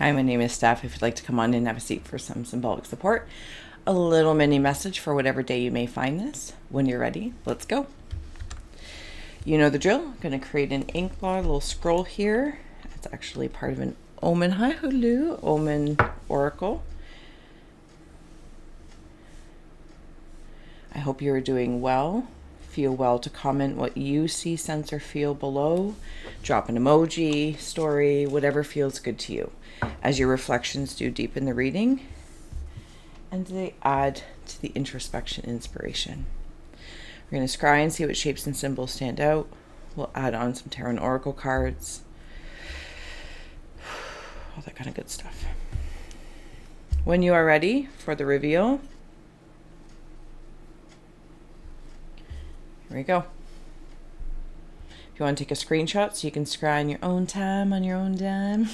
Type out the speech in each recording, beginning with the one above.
Hi, my name is Steph. If you'd like to come on and have a seat for some symbolic support, a little mini message for whatever day you may find this. When you're ready, let's go. You know the drill. I'm going to create an Inkblot, a little scroll here. It's actually part of an Omen. Hi, hello, Omen Oracle. I hope you're doing well. Feel well to comment what you see, sense, or feel below. Drop an emoji, story, whatever feels good to you. As your reflections do deepen the reading and they add to the introspection inspiration. We're going to scry and see what shapes and symbols stand out. We'll add on some tarot and oracle cards. All that kind of good stuff. When you are ready for the reveal, here we go. If you want to take a screenshot so you can scry on your own time, on your own dime.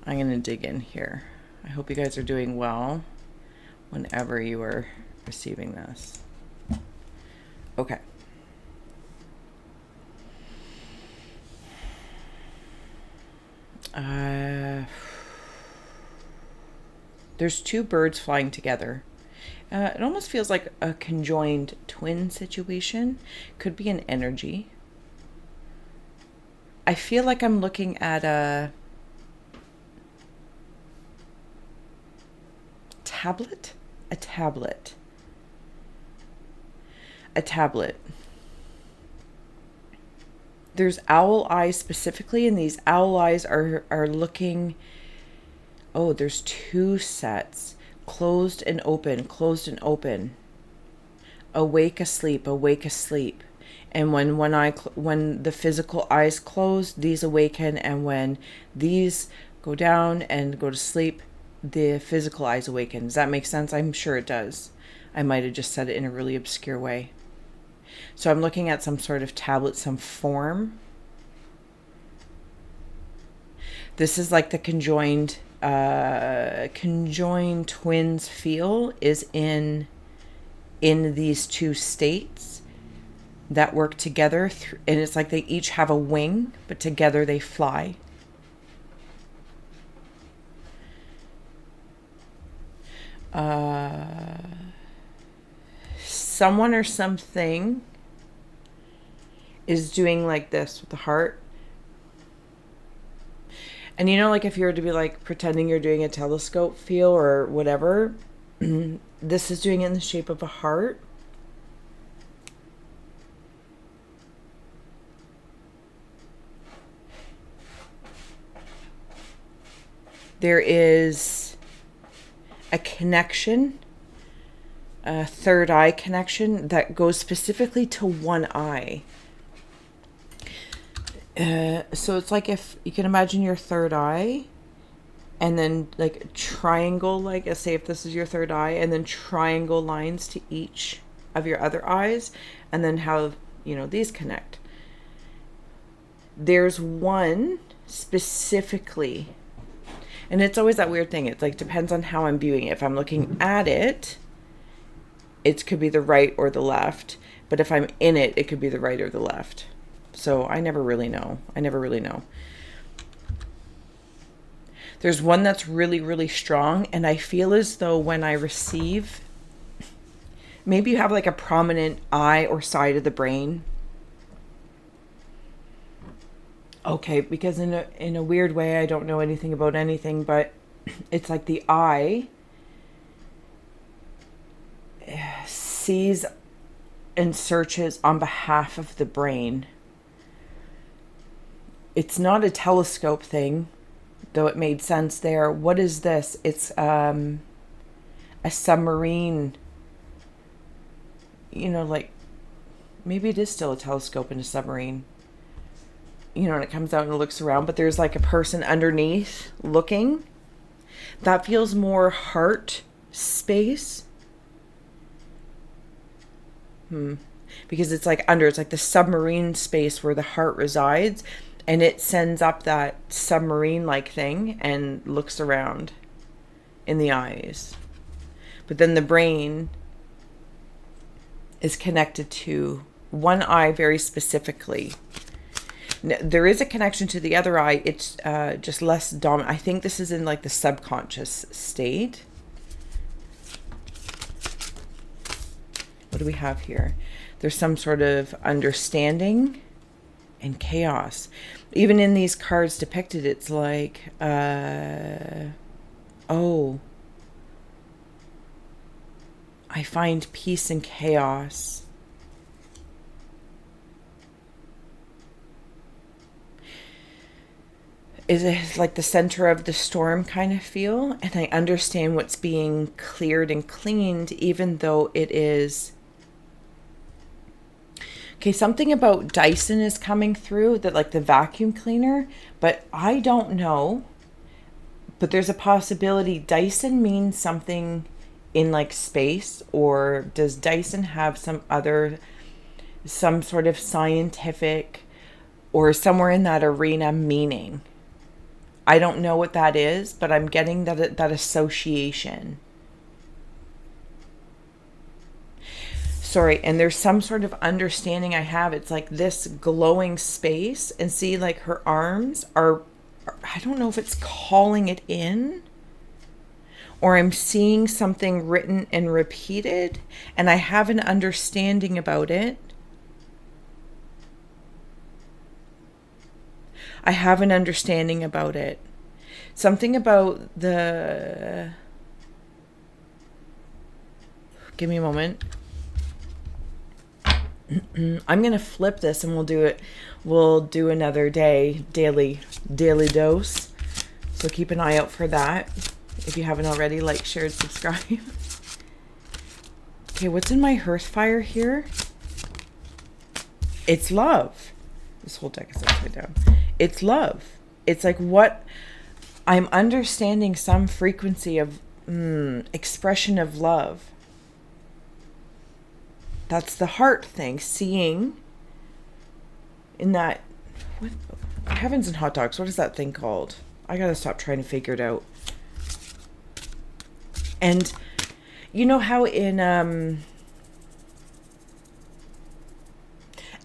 I'm going to dig in here. I hope you guys are doing well whenever you are receiving this. Okay. There's two birds flying together. It almost feels like a conjoined twin situation. Could be an energy. I feel like I'm looking at a tablet? A tablet. There's owl eyes specifically, and these owl eyes are looking... Oh, there's two sets. Closed and open, closed and open. Awake, asleep, awake, asleep. And when the physical eyes close, these awaken, and when these go down and go to sleep, the physical eyes awaken. Does that make sense? I'm sure it does. I might have just said it in a really obscure way. So I'm looking at some sort of tablet, some form. This is like the conjoined twins feel is in these two states that work together, and it's like they each have a wing, but together they fly. Someone or something is doing like this with the heart. And you know, like if you were to be like pretending you're doing a telescope feel or whatever, this is doing it in the shape of a heart. There is a connection, a third eye connection that goes specifically to one eye. So it's like if you can imagine your third eye and then like triangle, like say if this is your third eye, and then triangle lines to each of your other eyes, and then how, you know, these connect. There's one specifically, and it's always that weird thing. It's like depends on how I'm viewing it. If I'm looking at it, it could be the right or the left, but if I'm in it, it could be the right or the left. So I never really know. There's one that's really, really strong, and I feel as though when I receive, maybe you have like a prominent eye or side of the brain. Okay, because in a weird way, I don't know anything about anything, but it's like the eye sees and searches on behalf of the brain. It's not a telescope thing, though it made sense there. What is this? It's a submarine. You know, like, maybe it is still a telescope in a submarine. You know, and it comes out and it looks around, but there's like a person underneath looking. That feels more heart space. Because it's like it's like the submarine space where the heart resides. And it sends up that submarine-like thing and looks around in the eyes. But then the brain is connected to one eye very specifically. There is a connection to the other eye. It's just less dominant. I think this is in like the subconscious state. What do we have here? There's some sort of understanding and chaos. Even in these cards depicted, it's like, oh, I find peace in chaos. Is it like the center of the storm kind of feel? And I understand what's being cleared and cleaned, even though it is... Okay, something about Dyson is coming through, that like the vacuum cleaner, but I don't know. But there's a possibility Dyson means something in like space, or does Dyson have some sort of scientific or somewhere in that arena meaning? I don't know what that is, but I'm getting that association. Sorry, and there's some sort of understanding I have. It's like this glowing space, and see like her arms are, I don't know if it's calling it in, or I'm seeing something written and repeated, and I have an understanding about it. I have an understanding about it. Something about the... Give me a moment. I'm going to flip this and we'll do it. We'll do another daily dose. So keep an eye out for that. If you haven't already, like, shared, subscribe. Okay, what's in my hearth fire here? It's love. This whole deck is upside down. It's love. It's like what I'm understanding, some frequency of expression of love. That's the heart thing. Seeing in that, what, heavens and hot dogs, what is that thing called? I gotta stop trying to figure it out. And you know how in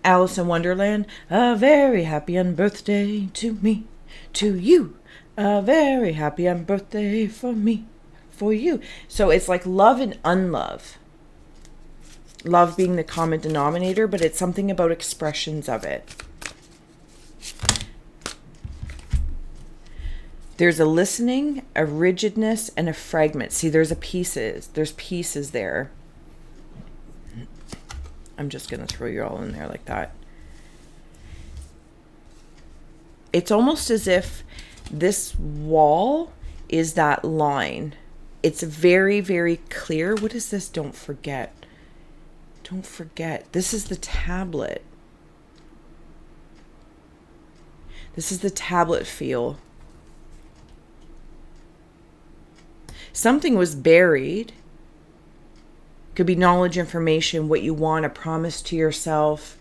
Alice in Wonderland, a very happy birthday to me, to you, a very happy birthday for me, for you. So it's like love and unlove. Love being the common denominator, but it's something about expressions of it. There's a listening, a rigidness, and a fragment. See, there's pieces there. I'm just going to throw you all in there like that. It's almost as if this wall is that line. It's very, very clear. What is this? Don't forget. Don't forget. This is the tablet. This is the tablet feel. Something was buried. Could be knowledge, information, what you want, a promise to yourself.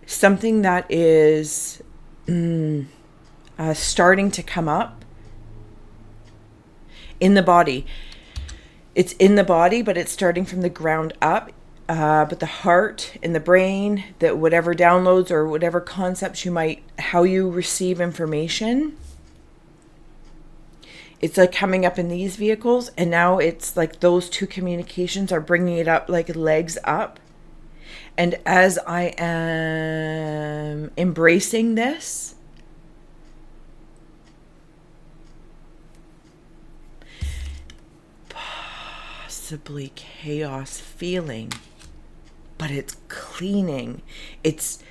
Something that is starting to come up in the body. It's in the body, but it's starting from the ground up. But the heart and the brain, that whatever downloads or whatever concepts how you receive information, it's like coming up in these vehicles, and now it's like those two communications are bringing it up, like legs up. And as I am embracing this, possibly chaos feeling, but it's cleaning, it's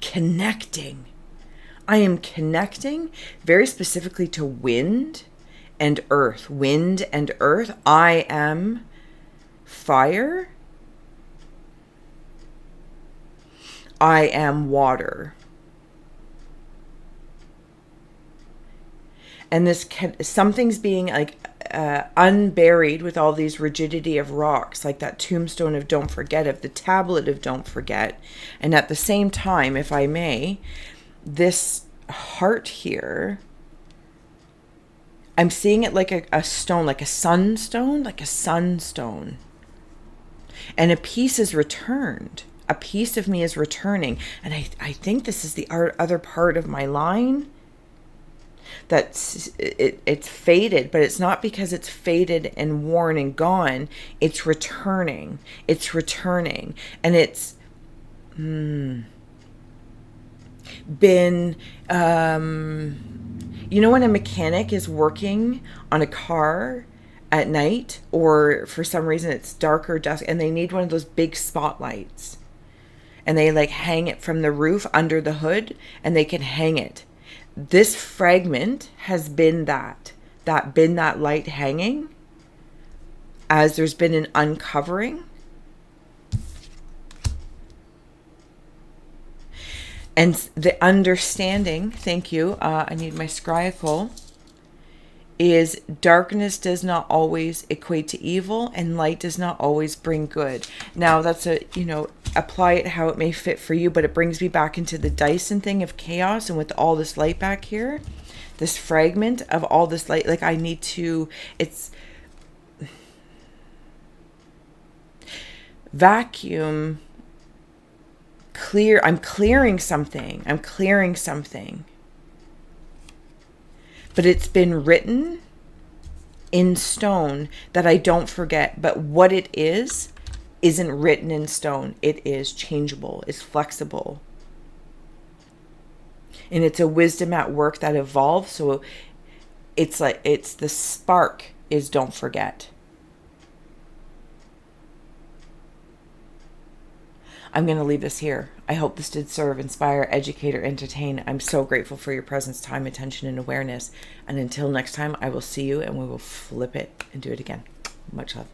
connecting. I am connecting very specifically to wind and earth. Wind and earth. I am fire. I am water. And this something's being like unburied with all these rigidity of rocks, like that tombstone of don't forget, of the tablet of don't forget. And at the same time, if I may, this heart here, I'm seeing it like a stone, like a sunstone, And a piece is returned. a piece of me is returning. And I think this is the other part of my line that's it's faded, but it's not because it's faded and worn and gone. It's returning. It's returning. And it's been, you know, when a mechanic is working on a car at night, or for some reason it's dark or dusk, and they need one of those big spotlights, and they like hang it from the roof under the hood, and they can hang it. This fragment has been that light hanging as there's been an uncovering. And the understanding, thank you, I need my Scrying, is darkness does not always equate to evil, and light does not always bring good. Now that's apply it how it may fit for you, but it brings me back into the Dyson thing of chaos, and with all this light back here, this fragment of all this light, like I need to, it's vacuum, clear, I'm clearing something, but it's been written in stone that I don't forget. But what it isn't written in stone. It is changeable. It's flexible. And it's a wisdom at work that evolves. So it's like, it's the spark is don't forget. I'm going to leave this here. I hope this did serve, inspire, educate, or entertain. I'm so grateful for your presence, time, attention, and awareness. And until next time, I will see you and we will flip it and do it again. Much love.